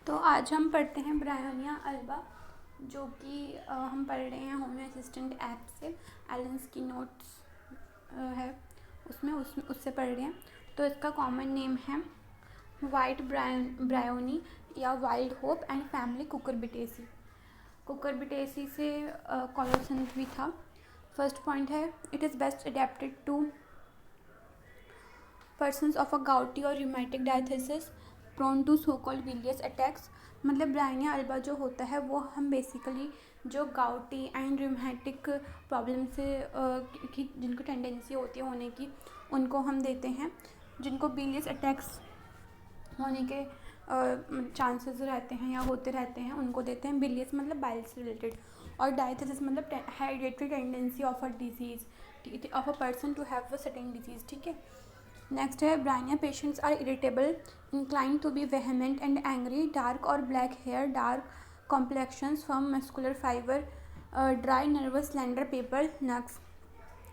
तो आज हम पढ़ते हैं ब्रायोनिया अल्बा, जो कि हम पढ़ रहे हैं होमियो असिस्टेंट ऐप से। एलेंस की नोट्स है उसमें उससे पढ़ रहे हैं। तो इसका कॉमन नेम है वाइट ब्रायोनी या wild hop and family Cucurbitaceae. Cucurbitaceae से कॉलोसेंस भी था। फर्स्ट पॉइंट है, it is best adapted to persons of a gouty और rheumatic diathesis prone to so called bilious attacks. मतलब ब्रायनिया अल्बा जो होता है वो हम बेसिकली जो गाउटी एंड रूमेटिक प्रॉब्लम से की जिनको टेंडेंसी होती है होने की, उनको हम देते हैं। जिनको बिलियस अटैक्स होने के चांसेस रहते हैं या होते रहते हैं, उनको देते हैं। बिलियस मतलब बाइल से रिलेटेड, और डायथिसिस मतलब hereditary tendency of a disease of a person to have a certain disease. ठीक है। नेक्स्ट है, Bryonia patients are irritable, incline to be vehement and angry, dark और black hair, dark complexions, firm muscular fibre, dry nervous slender paper nux.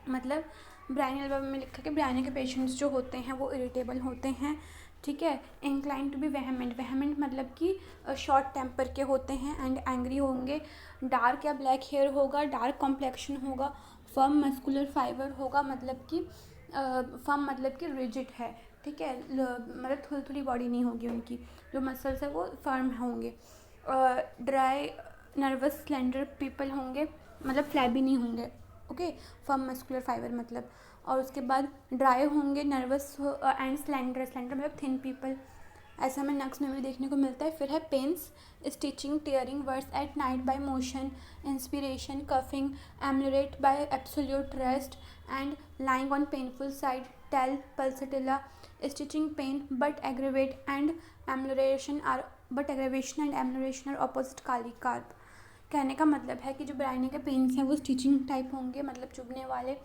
मतलब Bryonia alba में लिखा कि Bryonia के patients जो होते हैं वो इरिटेबल होते हैं। ठीक है। इंक्लाइन टू बी वेहेमेंट मतलब कि शॉर्ट टेम्पर के होते हैं, एंड एंग्री होंगे। डार्क या ब्लैक हेयर होगा, डार्क कॉम्प्लेक्शन होगा, फर्म मस्कुलर फाइबर होगा, मतलब कि फर्म मतलब कि रिजिड है। ठीक है। मतलब थोड़ी थोड़ी बॉडी नहीं होगी उनकी, जो मसल्स है वो फर्म होंगे। ड्राई नर्वस स्लेंडर पीपल होंगे, मतलब फ्लैबी नहीं होंगे। ओके। फर्म मस्कुलर फाइबर मतलब। और उसके बाद ड्राई होंगे, नर्वस एंड स्लेंडर मतलब थिन पीपल। ऐसा हमें नक्स में भी देखने को मिलता है। फिर है pains, stitching, tearing, worse at night by motion, inspiration, coughing, ameliorated by absolute rest and lying on painful side, tell pulsatilla, stitching pain, but aggravation and amelioration are opposite Kali carp. कहने का मतलब है कि जो Bryonia के pens हैं वो stitching type होंगे, मतलब चुभने वाले।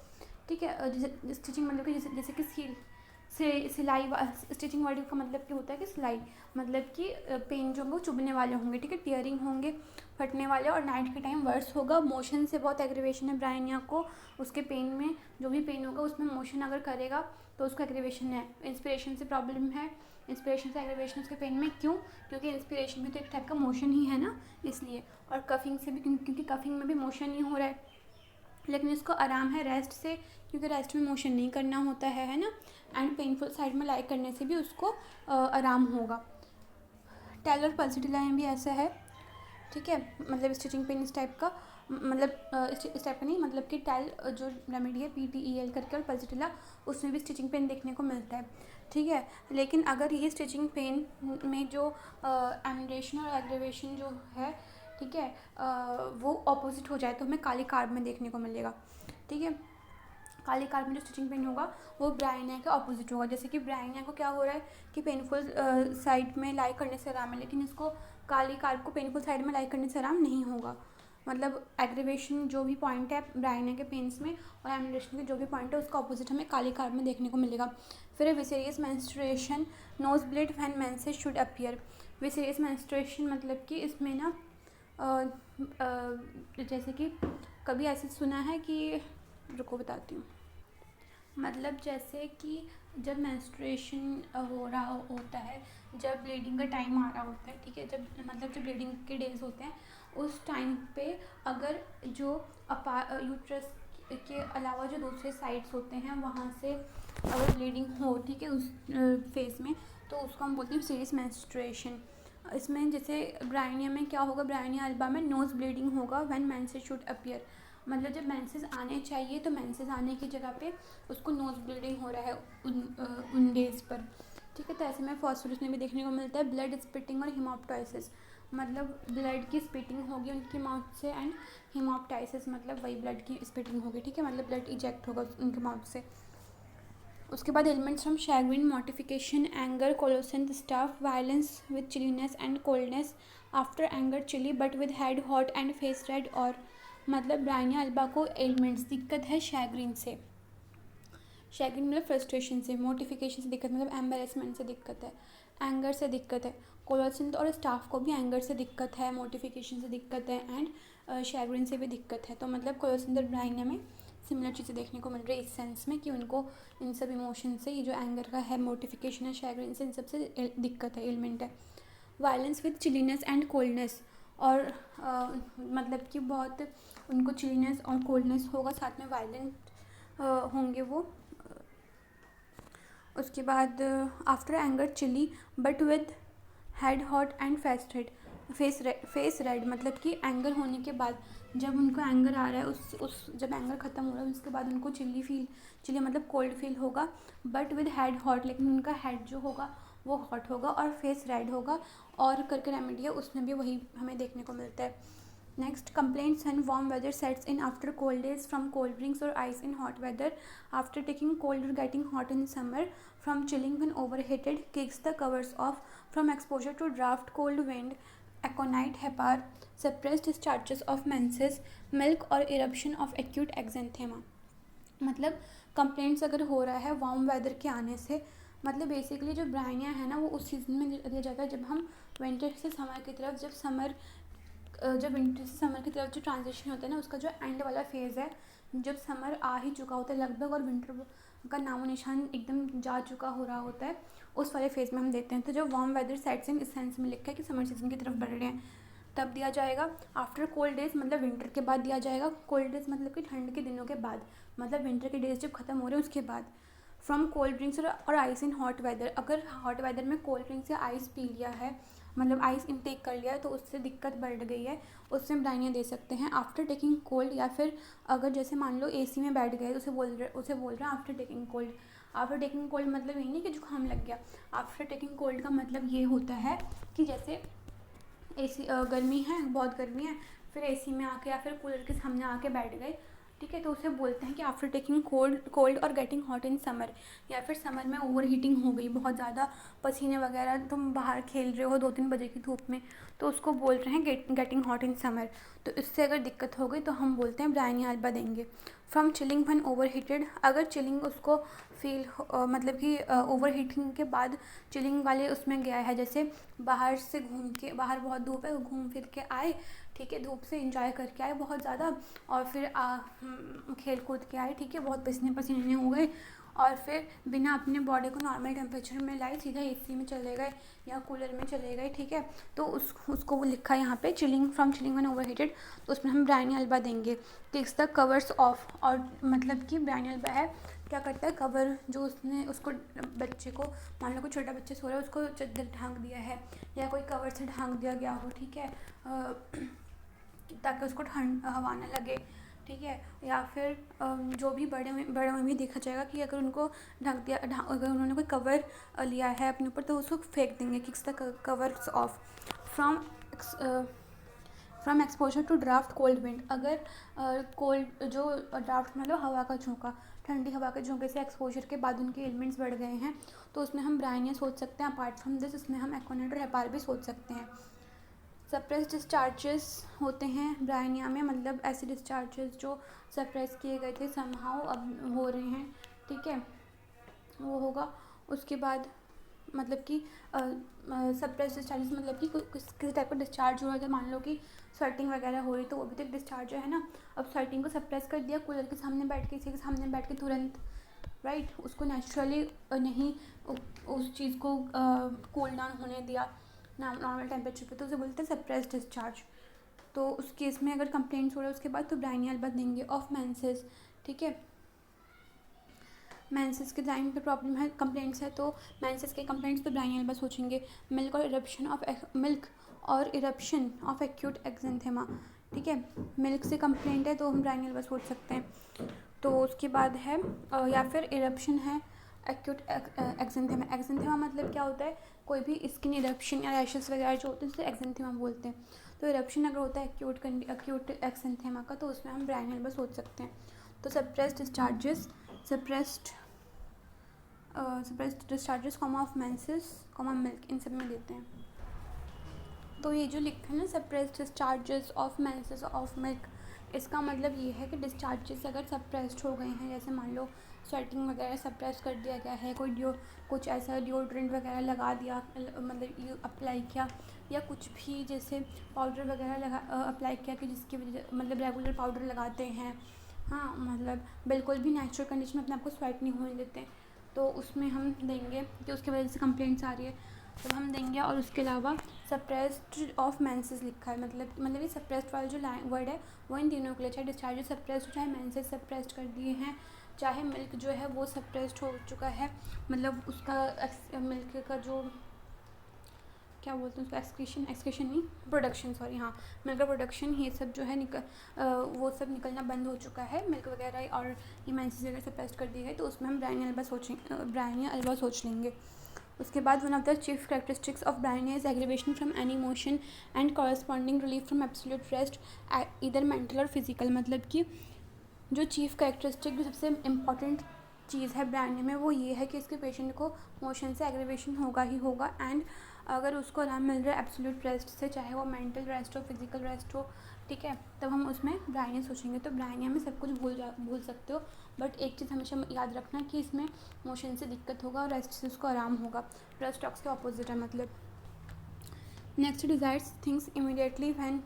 ठीक है। जैसे स्टिचिंग मतलब कि जैसे कि सिलाई, स्टिचिंग वर्ड का मतलब क्या होता है कि सिलाई, मतलब कि पेन जो होंगे वो चुभने वाले होंगे। ठीक है। टीयरिंग होंगे, फटने वाले, और नाइट के टाइम वर्स होगा। मोशन से बहुत एग्रीवेशन है ब्रायनिया को, उसके पेन में जो भी पेन होगा उसमें मोशन अगर करेगा तो उसका एग्रीवेशन है। इंस्पिरेशन से प्रॉब्लम है, इंस्पिरेशन से एग्रीवेशन उसके पेन में। क्यों? क्योंकि इंस्पिरेशन भी तो एक टाइप का मोशन ही है ना, इसलिए। और कफिंग से भी, क्योंकि कफिंग में भी मोशन ही हो रहा है, लेकिन इसको आराम है रेस्ट से, क्योंकि रेस्ट में मोशन नहीं करना होता है ना। एंड पेनफुल साइड में लाई करने से भी उसको आराम होगा। टेलर पल्सिटिला में भी ऐसा है। ठीक है। मतलब स्टिचिंग पेन इस टाइप का, मतलब इस टाइप का नहीं, मतलब कि टेल जो रेमेडी है PTEL करके, और पल्सिटिला उसमें भी स्टिचिंग पेन देखने को मिलता है। ठीक है। लेकिन अगर ये स्टिचिंग पेन में जो एमिनेशन और एग्रीवेशन जो है, ठीक है, वो ऑपोजिट हो जाए तो हमें काली कार्ब में देखने को मिलेगा। ठीक है। काली कार्ब में जो स्टिचिंग पेन होगा वो ब्रायनिया के ऑपोजिट होगा। जैसे कि ब्रायनिया को क्या हो रहा है कि पेनफुल साइड में लाई करने से आराम है, लेकिन इसको काली कार्ब को पेनफुल साइड में लाई करने से आराम नहीं होगा। मतलब एग्रीवेशन जो भी पॉइंट है ब्रायनिया के पेन्स में, और एमिनेशन के जो भी पॉइंट है उसका ऑपोजिट हमें काली कार्ब में देखने को मिलेगा। फिर vicarious menstruation, nose bleed when menses should appear. Vicarious menstruation मतलब कि इसमें ना जैसे कि कभी ऐसे सुना है कि, रुको बताती हूँ। मतलब जैसे कि जब मेंस्ट्रुएशन हो रहा होता है, जब ब्लीडिंग का टाइम आ रहा होता है, ठीक है, जब मतलब जब ब्लीडिंग के डेज होते हैं, उस टाइम पे अगर जो यूट्रस के अलावा जो दूसरे साइड्स होते हैं वहाँ से अगर ब्लीडिंग हो, ठीक है, उस फेस में, तो उसको हम बोलते हैं सीरियस मेंस्ट्रुएशन। इसमें जैसे ब्रायनिया में क्या होगा, ब्रायनिया अल्बा में नोज ब्लीडिंग होगा व्हेन मेंसेस शुड अपीयर। मतलब जब मेंसेस आने चाहिए तो मेंसेस आने की जगह पे उसको नोज ब्लीडिंग हो रहा है उन डेज पर। ठीक है। तो ऐसे में फॉस्फोरस में भी देखने को मिलता है ब्लड स्पिटिंग और हिमोप्टाइसिस, मतलब ब्लड की स्पिटिंग होगी उनकी माउथ से, एंड हिमोप्टाइसिस मतलब वही ब्लड की स्पिटिंग होगी। ठीक है। मतलब ब्लड इजेक्ट होगा उनके माउथ से। उसके बाद ailments from chagrin, mortification, anger, colocynth staph, violence with chilliness and coldness, after anger chilly but with head hot and face red. और मतलब ब्रायनिया अल्बा को एलिमेंट्स दिक्कत है शैग्रिन से, शैग्रिन मतलब फ्रस्ट्रेशन से, मोटिफिकेशन से दिक्कत मतलब एम्बेरसमेंट से दिक्कत है, एंगर से दिक्कत है, कोलोसेंथ और स्टाफ को भी एंगर से दिक्कत है, मोटिफिकेशन से दिक्कत है, एंड शैग्रिन से भी दिक्कत है। तो मतलब कोलोसेंथ और ब्रायनिया में सिमिलर चीज़ें देखने को मिल रही है इस सेंस में कि उनको इन सब इमोशन से, ये जो एंगर का है, मोटिफिकेशन है, शैग्रिन से, इन सबसे दिक्कत है, एलिमेंट है। Violence with chilliness and coldness, और मतलब कि बहुत उनको चिलीनेस और कोल्डनेस होगा, साथ में वायलेंट होंगे वो। उसके बाद after anger chilly but with head hot and face red, मतलब कि एंगर होने के बाद, जब उनको एंगर आ रहा है, उस जब एंगर ख़त्म हो रहा है उसके बाद उनको चिली मतलब कोल्ड फील होगा, बट विद हेड हॉट, लेकिन उनका हेड जो होगा वो हॉट होगा और फेस रेड होगा। और करके रेमेडी है उसमें भी वही हमें देखने को मिलता है। Next, complaints when warm weather sets in after cold days from cold drinks or ice in hot weather, after taking cold or getting hot in summer, from chilling when overheated, kicks the covers off, from exposure to draft cold wind, aconite, hepar, suppressed discharges of menses, milk or eruption of acute exanthema। मतलब complaints अगर हो रहा है warm weather के आने से, मतलब basically जो ब्राइनिया है ना वो उस सीज़न में दिया जाता है जब हम विंटर से समर की तरफ, जब विंटर से समर की तरफ जो ट्रांजिशन होता है ना, उसका जो एंड वाला फेज़ है, जब समर आ ही चुका होता है लगभग और विंटर का नामो निशान एकदम जा चुका हो रहा होता है, उस वाले फेज़ में हम देते हैं। तो जो वार्म वेदर सेट्स इन, इस सेंस में लिखा है कि समर सीजन की तरफ बढ़ रहे हैं, तब दिया जाएगा। आफ्टर कोल्ड डेज मतलब विंटर के बाद दिया जाएगा। कोल्ड डेज मतलब कि ठंड के दिनों के बाद, मतलब विंटर के डेज जब ख़त्म हो रहे हैं उसके बाद। फ्रॉम कोल्ड ड्रिंक्स और आइस इन हॉट वेदर, अगर हॉट वेदर में कोल्ड ड्रिंक्स या आइस पी लिया है, मतलब आइस इनटेक कर लिया है, तो उससे दिक्कत बढ़ गई है, उससे हम ब्राइनिया दे सकते हैं। आफ्टर टेकिंग कोल्ड, या फिर अगर जैसे मान लो एसी में बैठ गए तो उसे बोल रहे हैं after taking cold. After taking cold मतलब ये नहीं कि जुकाम लग गया। आफ्टर टेकिंग कोल्ड का मतलब ये होता है कि जैसे एसी गर्मी है, बहुत गर्मी है, फिर एसी में आके या फिर कूलर के सामने आके बैठ गए, ठीक है, तो उसे बोलते हैं कि आफ्टर टेकिंग कोल्ड और गेटिंग हॉट इन समर, या फिर समर में ओवर हीटिंग हो गई बहुत ज़्यादा, पसीने वगैरह, तुम बाहर खेल रहे हो 2-3 बजे की धूप में, तो उसको बोल रहे हैं गेटिंग हॉट इन समर। तो इससे अगर दिक्कत हो गई तो हम बोलते हैं ब्राइनिया अल्बा देंगे। From chilling when over heated, अगर चिलिंग उसको फील मतलब कि ओवर हीटिंग के बाद चिलिंग वाले उसमें गया है, जैसे बाहर से घूम के, बाहर बहुत धूप है, घूम फिर के आए, ठीक है, धूप से इंजॉय करके आए बहुत ज़्यादा, और फिर खेल कूद के आए, ठीक है, बहुत पसीने पसीने हो गए, और फिर बिना अपने बॉडी को नॉर्मल टेम्परेचर में लाए सीधा एसी में चले गए या कूलर में चले गए, ठीक है, तो उसको वो लिखा है यहाँ पे chilling, from chilling when over heated, तो उसमें हम ब्राइनिया अल्बा देंगे। किक्स द कवर्स ऑफ, और मतलब कि ब्राइनिया अल्बा है क्या करता है, कवर जो उसने उसको बच्चे को, मान लो कोई छोटा बच्चा सो रहा है उसको चद्दर ढांक दिया है या कोई कवर से ढांक दिया गया हो, ठीक है, ताकि उसको ठंड हवा ना लगे, ठीक है, या फिर जो भी बड़े में भी देखा जाएगा कि अगर उनको ढक दिया, अगर उन्होंने कोई कवर लिया है अपने ऊपर तो उसको फेंक देंगे। Kicks the covers off, from exposure to draught cold wind, अगर कोल्ड जो ड्राफ्ट मतलब हवा का झोंका, ठंडी हवा के झोंके से एक्सपोजर के बाद उनके एलिमेंट्स बढ़ गए हैं, तो उसमें हम ब्राइनिया सोच सकते हैं। अपार्ट फ्रॉम दिस इसमें हम एकोनेट और हेपार भी सोच सकते हैं। सप्रेस डिस्चार्जेस होते हैं ब्राइनिया में, मतलब ऐसे डिस्चार्जेस जो सप्रेस किए गए थे समहाउ अब हो रहे हैं, ठीक है, वो होगा। उसके बाद मतलब कि सप्रेस डिस्चार्जेस मतलब कि किसी टाइप का डिस्चार्ज हो रहा था, मान लो कि स्वेटिंग वगैरह हो रही तो वो भी तो डिस्चार्ज है ना। अब स्वेटिंग को सप्रेस कर दिया कूलर के सामने बैठ के, किसी के सामने बैठ के तुरंत, राइट, उसको नेचुरली नहीं उस चीज़ को कूल डाउन होने दिया नॉर्मल टेम्परेचर पे, तो उसे बोलते हैं सप्रेस डिस्चार्ज। तो उस केस में अगर कंप्लेंट्स हो रहा है उसके बाद तो ब्राइनिया अल्बा देंगे। ऑफ मेंसेस, ठीक है, मेंसेस के टाइम पे प्रॉब्लम है, कंप्लेंट्स है तो मेंसेस के कंप्लेंट्स पे ब्राइनिया अल्बा सोचेंगे। मिल्क और इरप्शन ऑफ एक्यूट एक्जेंथेमा, ठीक है, मिल्क से कंप्लेंट है तो हम ब्राइनिया अल्बा सोच सकते हैं। तो उसके बाद है या फिर इरप्शन है एक्यूट एक्जेंथेमा मतलब क्या होता है, कोई भी स्किन इरप्शन या रैशेस वगैरह जो होते हैं उसे एक्जेंथेमा बोलते हैं। तो इरप्शन अगर होता है एक्यूट एक्जेंथेमा का तो उसमें हम ब्राइनिया अल्बा सोच सकते हैं। तो suppressed discharges, suppressed discharges of menses milk, इन सब में देते हैं। तो ये जो लिखा है ना suppressed discharges of menses of milk, इसका मतलब ये है कि डिस्चार्जेस अगर सप्रेस्ड हो गए हैं, जैसे मान लो स्वेटिंग वगैरह सप्रेस कर दिया गया है, कुछ ऐसा डिओड्रेंट वगैरह लगा दिया, मतलब अप्लाई किया, या कुछ भी जैसे पाउडर वगैरह अप्लाई किया कि जिसकी वजह मतलब रेगुलर पाउडर लगाते हैं, हाँ, मतलब बिल्कुल भी नेचुरल कंडीशन में अपने आप को स्वेट नहीं होने देते, तो उसमें हम देंगे कि उसकी वजह से कंप्लेंट्स आ रही है। तो हम देंगे। और उसके अलावा सप्रेस्ड ऑफ मेंसेस लिखा है, मतलब ये सप्रेस्ड वाला जो वर्ड है वो इन तीनों के लिए, चाहे डिस्चार्ज सप्रेस्ड हो, चाहे मेंसेस सप्रेस्ड कर दिए हैं, चाहे मिल्क जो है वो सप्रेस्ड हो चुका है, मतलब उसका मिल्क का जो क्या बोलते हैं उसको एक्सक्रीशन नहीं, प्रोडक्शन, सॉरी, हाँ, मिल्क का प्रोडक्शन, ये सब जो है वो सब निकलना बंद हो चुका है, मिल्क वगैरह और ये मेंसेस वगैरह सप्रेस्ड कर दिए गए, तो उसमें हम ब्रायनिया अल्बा सोच लेंगे। उसके बाद one of the chief characteristics of Bryonia is aggravation from any motion and corresponding relief from absolute rest, इधर मेंटल और फिजिकल। मतलब कि जो चीफ कैरेक्टरिस्टिक, जो सबसे इम्पॉर्टेंट चीज़ है ब्रायनिया में, वो ये है कि इसके पेशेंट को मोशन से एग्रीवेशन होगा ही होगा, एंड अगर उसको आराम मिल रहा है एब्सोल्यूट रेस्ट से, चाहे वो मेंटल रेस्ट हो, फिजिकल रेस्ट हो, ठीक है, तब हम उसमें ब्रायनिया सोचेंगे। तो ब्रायनिया में सब कुछ भूल सकते हो, बट एक चीज़ हमेशा याद रखना कि इसमें मोशन से दिक्कत होगा और रेस्ट से उसको आराम होगा। रेस्ट टॉक्स के ऑपोजिट है मतलब। Next, desires things immediately when,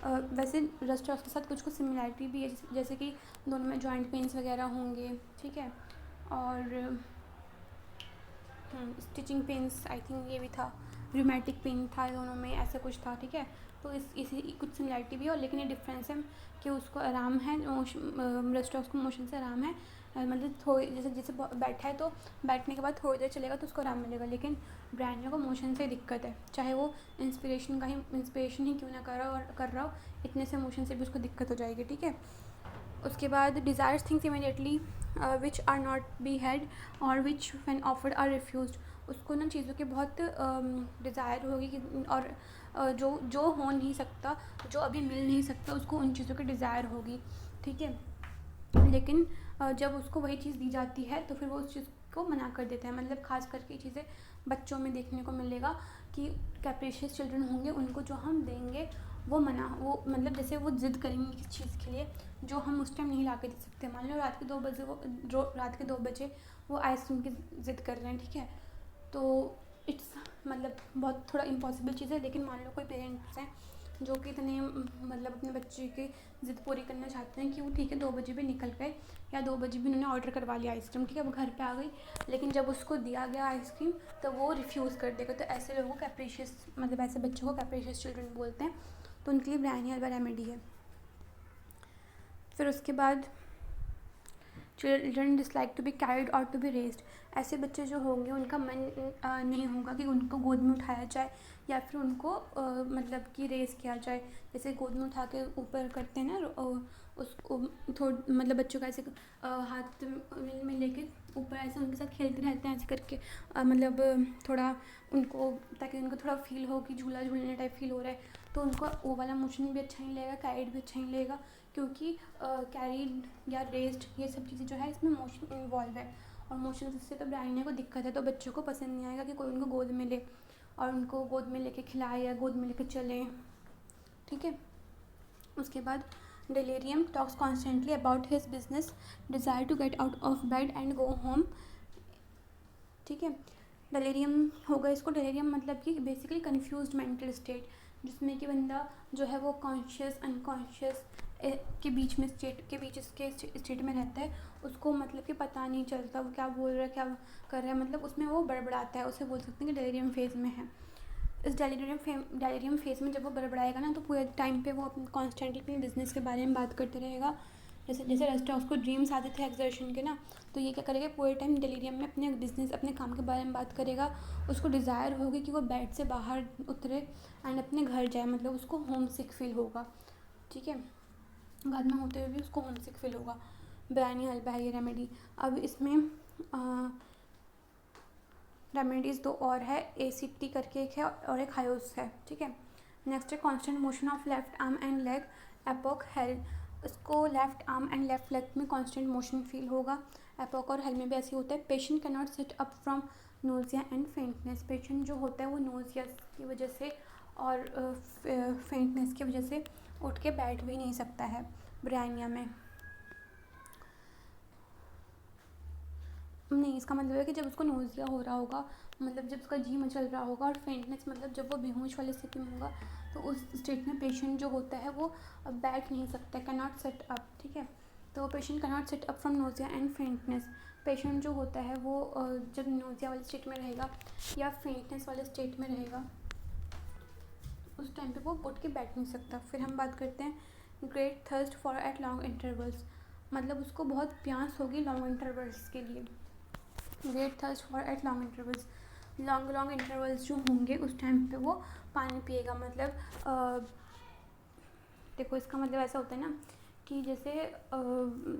वैसे रेस्ट टॉक्स के साथ कुछ सिमिलैरिटी भी है, जैसे कि दोनों में जॉइंट पेन्स वगैरह होंगे, ठीक है, और स्टिचिंग पेन्स, आई थिंक ये भी था, रूमेटिक पेन था, दोनों में ऐसा कुछ था, ठीक है। तो इसी कुछ सिमिलैरिटी भी है, लेकिन ये डिफरेंस है कि उसको आराम है, रेस्ट टॉक्स को मोशन से आराम है, मतलब थोड़ी जैसे बैठा है तो बैठने के बाद थोड़ी देर चलेगा तो उसको आराम मिलेगा, लेकिन ब्रायनिया को मोशन से दिक्कत है, चाहे वो इंस्पिरेशन ही क्यों ना कर रहा हो, इतने से मोशन से भी उसको दिक्कत हो जाएगी, ठीक है। उसके बाद desires things immediately which are not be had और which when offered are refused. उसको ना चीज़ों की बहुत डिज़ायर होगी कि और जो हो नहीं सकता, जो अभी मिल नहीं सकता, उसको उन चीज़ों की डिज़ायर होगी, ठीक है, लेकिन जब उसको वही चीज़ दी जाती है तो फिर वो उस चीज़ को मना कर देता है। मतलब खास करके ये चीज़ें बच्चों में देखने को मिलेगा कि कैप्रिशियस चिल्ड्रन होंगे, उनको जो हम देंगे वो मतलब जैसे वो ज़िद करेंगे किसी चीज़ के लिए जो हम उस टाइम नहीं ला के दे सकते। मान लो रात के 2 बजे वो आइसक्रीम की ज़िद कर रहे हैं, ठीक है, तो इट्स मतलब बहुत थोड़ा इम्पॉसिबल चीज़ है, लेकिन मान लो कोई पेरेंट्स हैं जो कि इतने मतलब अपने बच्चे की ज़िद पूरी करना चाहते हैं कि वो ठीक है 2 बजे भी निकल गए या 2 बजे भी उन्होंने ऑर्डर करवा लिया आइसक्रीम, ठीक है, वो घर पे आ गई, लेकिन जब उसको दिया गया आइसक्रीम तो वो रिफ्यूज़ कर देगा। तो ऐसे लोगों को कैप्रिशियस, मतलब ऐसे बच्चों को कैप्रिशियस चिल्ड्रन बोलते हैं, तो उनके लिए ब्रायनिया अल्बा रेमेडी है। फिर उसके बाद children dislike to be carried or to be raised. ऐसे बच्चे जो होंगे उनका मन नहीं होगा कि उनको गोद में उठाया जाए या फिर उनको मतलब कि रेस किया जाए। जैसे गोद में उठा के ऊपर करते हैं ना, उसको मतलब बच्चों का ऐसे हाथ में लेके ऊपर ऐसे उनके साथ खेलते रहते हैं ऐसे करके, मतलब थोड़ा उनको, ताकि उनको थोड़ा फील हो कि झूला झूलने टाइप फील हो रहा है, तो उनको वो वाला मोशन भी अच्छा नहीं लगेगा, कैरिड भी अच्छा नहीं लगेगा, क्योंकि कैरिड या रेस्ड ये सब चीज़ें जो है इसमें मोशन इन्वॉल्व है, और मोशन से तो ब्रायनिया को दिक्कत है, तो बच्चों को पसंद नहीं आएगा कि कोई उनको गोद में ले और उनको गोद में लेके खिलाए या गोद में लेके चलें, ठीक है। उसके बाद delirium talks constantly about his business, desire to get out of bed and go home, ठीक है। डेलेरियम होगा इसको। डेलेरियम मतलब कि बेसिकली कन्फ्यूज्ड मेंटल स्टेट, जिसमें कि बंदा जो है वो कॉन्शियस अनकॉन्शियस के बीच में स्टेट में रहता है, उसको मतलब कि पता नहीं चलता वो क्या बोल रहा है क्या कर रहा है, मतलब उसमें वो बड़बड़ाता है, उसे बोल सकते हैं कि डेलेरियम फेज़ में है। इस डेलेरियम फेज़ में जब वो बड़बड़ाएगा ना, तो पूरे टाइम पे वो कॉन्स्टेंटली अपने बिजनेस के बारे में बात करते रहेगा। जैसे रेस्ट उसको ड्रीम्स आते थे एक्सर्शन के ना, तो ये क्या करेगा, पूरे टाइम डेलीरियम में अपने बिजनेस अपने काम के बारे में बात करेगा। उसको डिज़ायर होगी कि वो बेड से बाहर उतरे एंड अपने घर जाए, मतलब उसको होम सिक फील होगा, ठीक है, घर में होते हुए भी उसको होम सिक फील होगा। ब्रायनिया अल्बा है ये रेमेडी। अब इसमें रेमेडीज़ 2 और है, ACT करके एक है और एक हायोस है, ठीक है। नेक्स्ट है constant motion of left arm and leg, apoc hell. इसको left arm and left leg में कांस्टेंट मोशन फील होगा। एपोक और हेल में भी ऐसे होता है। Patient can not sit up from nausea and faintness. Patient जो होता है वो नोजिया की वजह से और फेंटनेस की वजह से उठ के बैठ भी नहीं सकता है ब्रायनिया में। नहीं, इसका मतलब है कि जब उसको नोजिया हो रहा होगा, मतलब जब उसका जी मचल रहा होगा, और फेंटनेस मतलब जब वो बेहोश वाली स्थिति में होगा, तो उस स्टेट में पेशेंट जो होता है वो बैठ नहीं सकता, कैन नॉट सेट अप, ठीक है। तो patient can not set up from nausea and faintness. Patient जो होता है वो जब नोज़िया वाले स्टेट में रहेगा या फेंटनेस वाले स्टेट में रहेगा, उस टाइम पे वो उठ के बैठ नहीं सकता। फिर हम बात करते हैं great thirst for at long intervals, मतलब उसको बहुत प्यास होगी लॉन्ग इंटरवल्स के लिए। Great thirst for at long intervals, long intervals जो होंगे उस टाइम पे वो पानी पिएगा। मतलब देखो इसका मतलब ऐसा होता है ना कि जैसे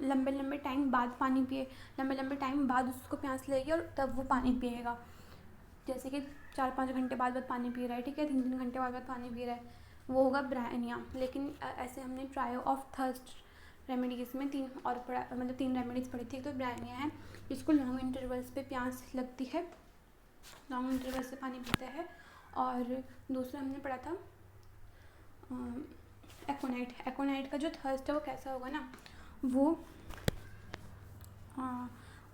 लंबे लंबे टाइम बाद पानी पिए, लंबे लंबे टाइम बाद उसको प्यास लगेगी और तब वो पानी पिएगा। जैसे कि 4-5 घंटे बाद पानी पी रहा है, ठीक है, 3-3 घंटे बाद पानी पी रहा है, वो होगा ब्रायनिया। लेकिन ऐसे हमने ट्रायो ऑफ थर्स्ट रेमेडीज़ में 3 रेमेडीज़ पढ़ी थी। एक तो ब्रायनिया है जिसको लॉन्ग इंटरवल्स पे प्यास लगती है, लॉन्ग इंटरवल से पानी पीता है, और दूसरा हमने पढ़ा था एकोनाइट का जो थर्स्ट है वो कैसा होगा ना, वो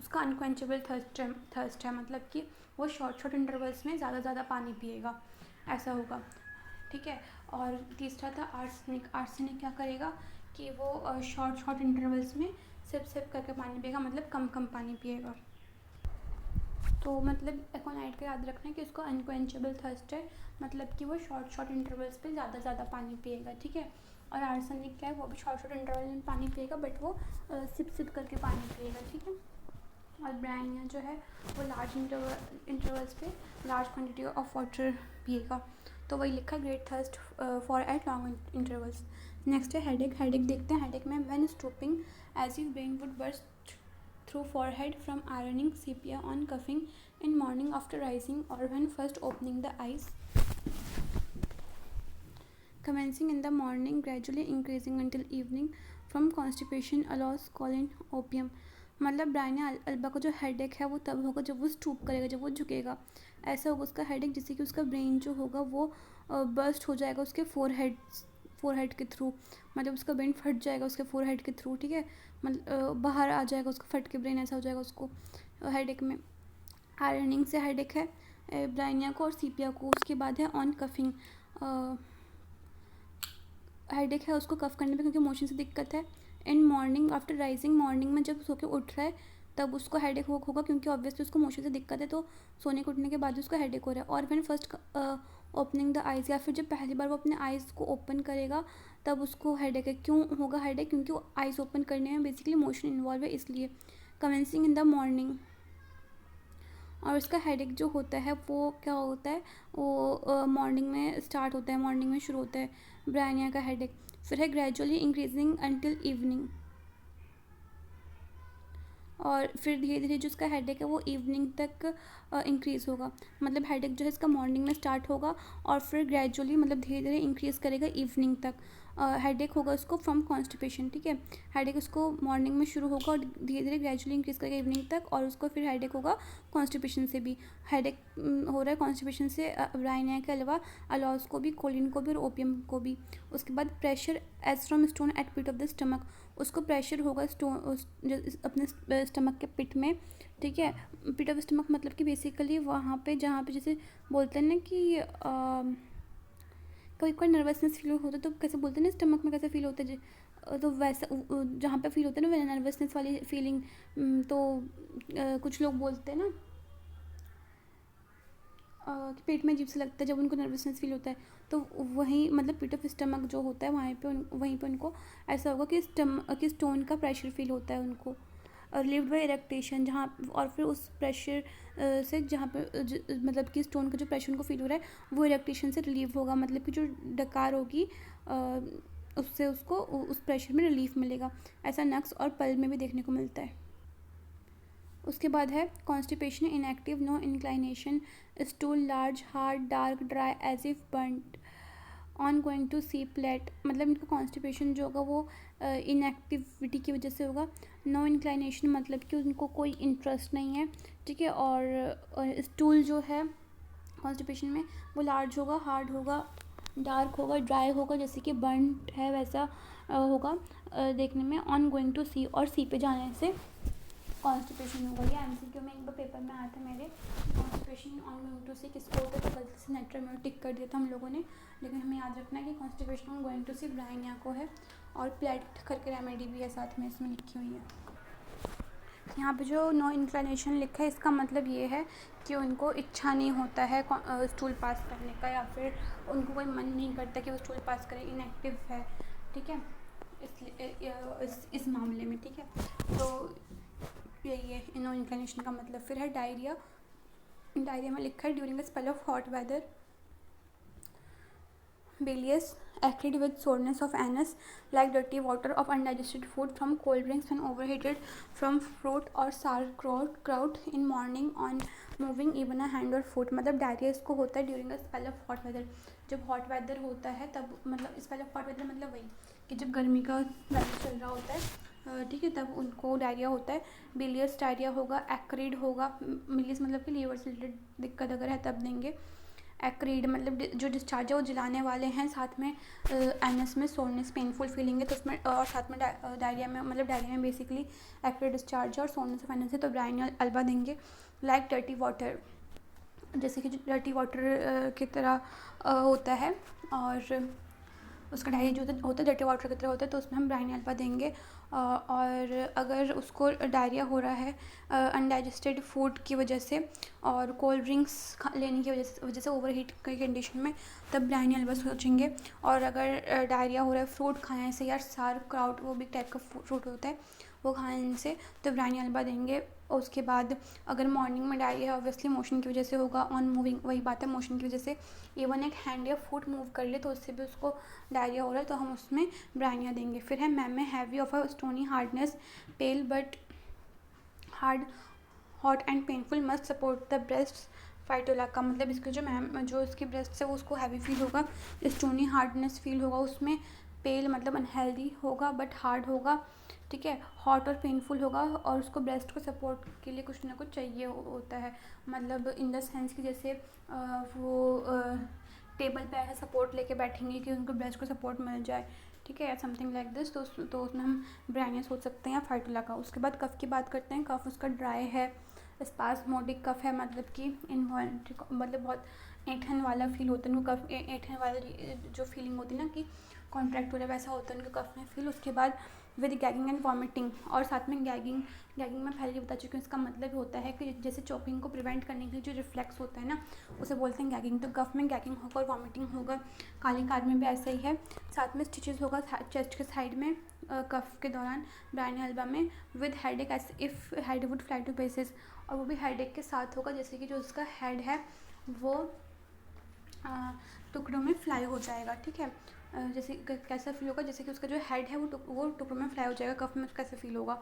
उसका अनक्वेंचेबल थर्स्ट है, मतलब कि वो शॉर्ट इंटरवल्स में ज़्यादा पानी पिएगा, ऐसा होगा, ठीक है। और तीसरा था आर्सेनिक क्या करेगा कि वो शॉर्ट इंटरवल्स में सिप करके पानी पिएगा, मतलब कम पानी पिएगा। तो मतलब एकोनाइट का याद रखना है कि उसको अनक्वेंचेबल थर्स्ट है, मतलब कि वो शॉर्ट इंटरवल्स पे ज़्यादा पानी पिएगा, ठीक है। और आर्सेनिक क्या है, वो भी शॉर्ट इंटरवल में पानी पिएगा, बट वो सिप करके पानी पिएगा, ठीक है। और ब्रायनिया जो है वो लार्ज इंटरवल्स पे लार्ज क्वांटिटी ऑफ वाटर पिएगा। तो वही लिखा great thirst for at long intervals. Next है हेडेक देखते हैं। हेडेक में when stooping as if brain would burst through forehead from ironing sepia on coughing in morning after rising or when first opening the eyes, commencing in the morning gradually increasing until evening from constipation allows colon opium। मतलब Bryonia alba का जो headache है वो तब होगा जब वो stoop करेगा, जब वो झुकेगा, ऐसा होगा उसका हेडेक, जिससे कि उसका ब्रेन जो होगा वो बर्स्ट हो जाएगा उसके फोरहेड के थ्रू, मतलब उसका ब्रेन फट जाएगा उसके फोरहेड के थ्रू, ठीक है, मतलब बाहर आ जाएगा उसका फट के ब्रेन, ऐसा हो जाएगा उसको हेडेक में। आयरनिंग से हेडेक है ब्रायनिया को और सीपिया को। उसके बाद है ऑन कफिंग, हेडेक है उसको कफ करने पे क्योंकि मोशन से दिक्कत है। In morning after rising, morning में जब सो के उठ रहा है तब उसको हेडेक होगा क्योंकि ऑब्वियसली उसको मोशन से दिक्कत है, तो सोने के उठने के बाद उसको हेडेक हो रहा है। और when first opening the eyes, या फिर जब पहली बार वो अपने आइज़ को ओपन करेगा तब उसको हेडेक है। क्यों होगा हेडेक? क्योंकि वो आइज़ ओपन करने में बेसिकली मोशन इन्वॉल्व है, इसलिए। कमेंसिंग इन द मॉर्निंग, और उसका हेडेक जो होता है वो क्या होता है, वो मॉर्निंग में स्टार्ट होता है, मॉर्निंग में शुरू होता है ब्रायनिया का हेडेक। फिर है ग्रेजुअली इंक्रीजिंग अंटिल इवनिंग, और फिर धीरे धीरे जो उसका हेडेक है वो इवनिंग तक इंक्रीज़ होगा। मतलब हेडेक जो है इसका मॉर्निंग में स्टार्ट होगा और फिर ग्रेजुअली मतलब धीरे धीरे इंक्रीज़ करेगा इवनिंग तक। हेडेक होगा उसको फ्रॉम कॉन्स्टिपेशन, ठीक है। हेडेक उसको मॉर्निंग में शुरू होगा और धीरे धीरे ग्रेजुअली इंक्रीज़ करेगा इवनिंग तक, और उसको फिर हेडेक होगा कॉन्स्टिपेशन से भी। हेडेक हो रहा है कॉन्स्टिपेशन से ब्रायनिया के अलावा अलाउस को भी, कोलिन को भी और ओपियम को भी। उसके बाद pressure as from stone at pit of the stomach, उसको प्रेशर होगा स्टोन अपने स्टमक के पिट में, ठीक है। पिट ऑफ स्टमक मतलब कि बेसिकली वहाँ पे जहाँ पे जैसे बोलते हैं ना कि कभी कोई नर्वसनेस फील होता है तो कैसे बोलते हैं ना, स्टमक में कैसे फील होता है, तो वैसा जहाँ पे फील होता है ना नर्वसनेस वाली फीलिंग, तो कुछ लोग बोलते हैं ना कि पेट में अजीब से लगता है जब उनको नर्वसनेस फील होता है, तो वहीं मतलब पिट ऑफ स्टमक जो होता है वहीं पे उनको ऐसा होगा कि स्टोन का प्रेशर फील होता है उनको। रिलीव्ड बाय इरेक्टेशन, जहाँ और फिर उस प्रेशर से जहाँ पे मतलब कि स्टोन का जो प्रेशर उनको फील हो रहा है वो इरेक्टेशन से रिलीव होगा, मतलब कि जो डकार होगी उससे उसको उस प्रेशर में रिलीफ मिलेगा। ऐसा नक्स और पल में भी देखने को मिलता है। उसके बाद है constipation inactive, no inclination, stool large hard dark dry as if burned on going to sea plate. मतलब इनका कॉन्स्टिपेशन जो होगा वो इनएक्टिविटी की वजह से होगा। नो इंक्लाइनेशन मतलब कि उनको कोई इंटरेस्ट नहीं है, ठीक है। और स्टूल जो है कॉन्स्टिपेशन में वो लार्ज होगा, हार्ड होगा, डार्क होगा, ड्राई होगा, जैसे कि बर्न है वैसा होगा देखने में। ऑन गोइंग टू सी, और सी पे जाने से कॉन्स्टिपेशन होगा। ये एमसीक्यू में एक बार पेपर में आया था मेरे, कॉन्स्टिपेशन ऑन गोइंग टू सी किसको होता है, तो गलती से नेटर में टिक कर दिया था हम लोगों ने, लेकिन हमें याद रखना है कि constipation on going to sea Bryonia को है। और प्लेट करके रेमेडी भी है साथ में इसमें लिखी हुई है। यहाँ पे जो नो इंक्लिनेशन लिखा है इसका मतलब ये है कि उनको इच्छा नहीं होता है स्टूल पास करने का, या फिर उनको कोई मन नहीं करता कि वो स्टूल पास करें, इनएक्टिव है, ठीक है, इसलिए इस मामले में, ठीक है। तो यही है नो इंक्लिनेशन का मतलब। फिर है डायरिया। डायरिया में लिखा है during a spell of hot weather, bilious, acrid with soreness of anus, like dirty water of undigested food from cold drinks when overheated, from fruit or sauerkraut in morning on moving even a hand or foot। मतलब diarrhoea इसको होता है during a spell of hot weather, जब hot weather होता है तब, मतलब spell of hot weather मतलब वही कि जब गर्मी का वेदर चल रहा होता है, ठीक है, तब उनको डायरिया होता है। बिलियस डायरिया होगा, एक्रिड होगा, बिलियस मतलब कि लीवर से रिलेटेड दिक्कत अगर है तब देंगे। एक्रीड मतलब जो डिस्चार्ज है वो जलाने वाले हैं, साथ में एनस में सोरनेस पेनफुल फीलिंग है तो उसमें, और साथ में डायरिया में, मतलब डायरिया में बेसिकली एक्रीड डिस्चार्ज है और सोरनेस ऑफ एनस है तो ब्राइन अल्बा देंगे। लाइक डर्टी वाटर, जैसे कि डर्टी वाटर की तरह होता है, और उसका डायरिया जो होता है डर्टी वाटर की तरह होता है तो उसमें हम ब्राइन अल्बा देंगे। और अगर उसको डायरिया हो रहा है अनडाइजेस्टेड फूड की वजह से और कोल्ड ड्रिंक्स लेने की वजह से ओवरहीट की कंडीशन में, तब ब्राइन अल्बा सोचेंगे। और अगर डायरिया हो रहा है फ्रूट खाने से या सार क्राउट, वो भी टाइप का फ्रूट होता है, वो खाने से, तो ब्राइन अल्बा देंगे। और उसके बाद अगर मॉर्निंग में डायरिया है ऑब्वियसली मोशन की वजह से होगा, ऑन मूविंग वही बात है, मोशन की वजह से इवन एक हैंड या फुट मूव कर ले तो उससे भी उसको डायरिया हो रहा है तो हम उसमें ब्राइनिया देंगे। फिर है मैम में heavy of a stony hardness, pale but hard, hot and painful, must support the breast फाइटोला का मतलब इसके जो मैम जो इसकी ब्रेस्ट है वो उसको हैवी फील होगा, स्टोनी हार्डनेस फील होगा उसमें, पेल मतलब अनहेल्दी होगा बट हार्ड होगा, ठीक है, हॉट और पेनफुल होगा, और उसको ब्रेस्ट को सपोर्ट के लिए कुछ ना कुछ चाहिए होता है, मतलब इन द सेंस कि जैसे वो टेबल पे ऐसा सपोर्ट लेके बैठेंगे कि उनको ब्रेस्ट को सपोर्ट मिल जाए, ठीक है, समथिंग लाइक दिस। तो उसमें हम ब्राइनिया सोच सकते हैं या फाइटोला का। उसके बाद कफ़ की बात करते हैं। कफ़ उसका ड्राई है, स्पास्मोडिक कफ है, मतलब कि इनवॉल्ट्री, मतलब बहुत ऐंठन वाला फील होता है उनको, कफ ऐंठन वाली जो फीलिंग होती है ना कि कॉन्ट्रैक्ट हो रहा है वैसा होता है उनके कफ में फील। उसके बाद विद गैगिंग एंड वॉमिटिंग, और साथ में गैगिंग मैं पहले ही बता चुकी हूँ, इसका मतलब होता है कि जैसे चोकिंग को प्रिवेंट करने के लिए जो रिफ्लेक्स होता है ना उसे बोलते हैं गैगिंग। तो कफ में गैगिंग होगा और वॉमिटिंग होगा। काली कार में भी ऐसा ही है। साथ में स्टिचेस होगा चेस्ट के साइड में कफ के दौरान, ब्राइन अल्बा में, with headache as if head would fly to basis, और वो भी हेडेक के साथ होगा, जैसे कि जो उसका हेड है वो टुकड़ों में फ्लाई हो जाएगा, ठीक है। जैसे कैसा फील होगा, जैसे कि उसका जो हेड है वो टुकड़ों में फ्लाई हो जाएगा, कफ में कैसे फील होगा,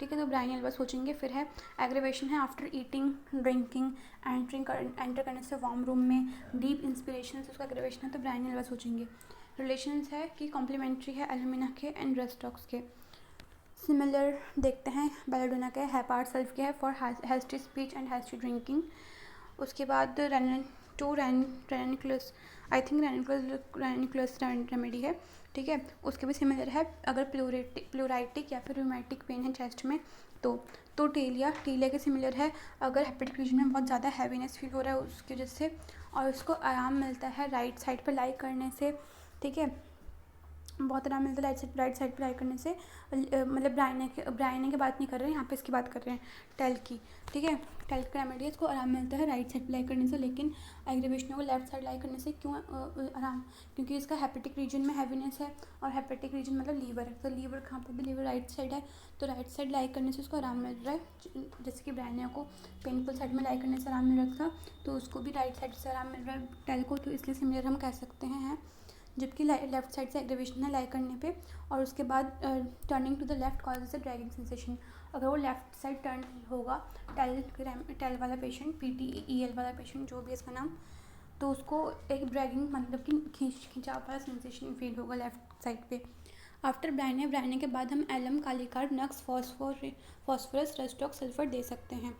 ठीक है। तो ब्राइन अल्बा सोचेंगे। फिर है एग्रीवेशन है आफ्टर ईटिंग, ड्रिंकिंग, एंटर करने से वार्म रूम में, डीप इंस्पिरेशन से उसका एग्रीवेशन है तो ब्राइन अल्बा सोचेंगे। रिलेशंस है कि कॉम्प्लीमेंट्री है एल्यूमिना के एंड रेस्टॉक्स के। सिमिलर देखते हैं बेलाडोना के, हैपार्ट सेल्फ के है for hasty speech and hasty drinking. उसके बाद ranunculus, I think ranunculus remedy है, ठीक है, उसके भी सिमिलर है। अगर प्लूराइटिक या फिर रूमेटिक पेन है चेस्ट में तो टीलिया के सिमिलर है। अगर हेपेटिक रीजन में बहुत ज़्यादा हैवीनेस फील हो रहा है उसकी वजह से, और उसको आराम मिलता है राइट साइड पर लाई करने से, ठीक है, बहुत आराम मिलता है राइट साइड पर लाई करने से, मतलब ब्राइने की बात नहीं कर रहे हैं यहाँ पे, इसकी बात कर रहे हैं टेल की, ठीक है। टेल का रेमेडी है, इसको आराम मिलता है राइट साइड पर लाई करने से, लेकिन एग्रीवेशन को लेफ्ट साइड लाई करने से क्यों आराम, क्योंकि इसका हेपेटिक रीजन में हैवीनेस है, और हेपेटिक रीजन मतलब लीवर है, तो लीवर कहाँ पर भी, लीवर राइट साइड है, तो राइट साइड लाई करने से उसको आराम मिल रहा है। जैसे कि ब्राइनिया को पेनफुल साइड में लाई करने से आराम मिल रहा था तो उसको भी राइट साइड से आराम मिल रहा है टेल को, तो इसलिए सिमिलर हम कह सकते हैं। जबकि लेफ्ट साइड से एग्रीवेशन है लाई करने पे, और उसके बाद turning to the left causes a dragging sensation. अगर वो लेफ्ट साइड टर्न होगा टेल वाला पेशेंट, PTEL वाला पेशेंट, जो भी इसका नाम, तो उसको एक ड्रैगिंग मतलब कि खिंचाव वाला सेंसेशन फील होगा लेफ्ट साइड पे। आफ्टर ब्राइने के बाद हम एलम, कालीकार्ड, नक्स, फॉस्फोरस, रेस्टॉक, सल्फर दे सकते हैं।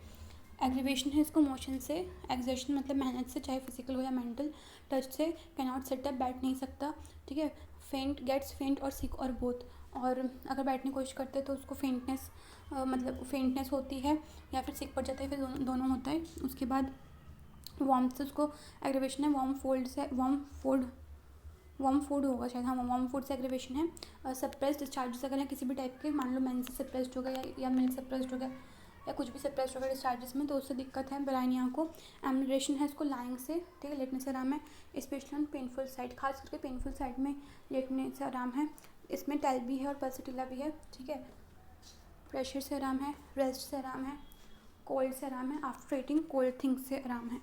एग्रीवेशन है इसको मोशन से, एक्सर्शन मतलब मेहनत से, चाहे फिजिकल हो या मेंटल, टच से, कैनॉट सेट अप बैठ नहीं सकता, ठीक है, फेंट, गेट्स फेंट और सिक और बोथ, और अगर बैठने की कोशिश करते हैं तो उसको फेंटनेस मतलब फेंटनेस होती है या फिर सिक पड़ जाता है, फिर दोनों होता है। उसके बाद वार्म से उसको एग्रीवेशन है, वार्म फूड होगा शायद, हाँ वार्म फूड से एग्रीवेशन है। सप्रेस डिस्चार्जेस अगर किसी भी टाइप के, मान लो मेंस सप्रेस्ड हो गया या मिल्क सप्रेस्ड हो गया या कुछ भी सप्रेस्ड होगा डिस्चार्जेस में, तो उससे दिक्कत है ब्रायनिया को। एम्यूरेशन है इसको लाइंग से, ठीक है, लेटने से आराम है, स्पेशली ऑन पेनफुल साइड, खास करके पेनफुल साइड में लेटने से आराम है। इसमें टेल भी है और पल्सटिला भी है, ठीक है। प्रेशर से आराम है, रेस्ट से आराम है, कोल्ड से आराम है, आफ्टर ईटिंग कोल्ड थिंग्स से आराम है।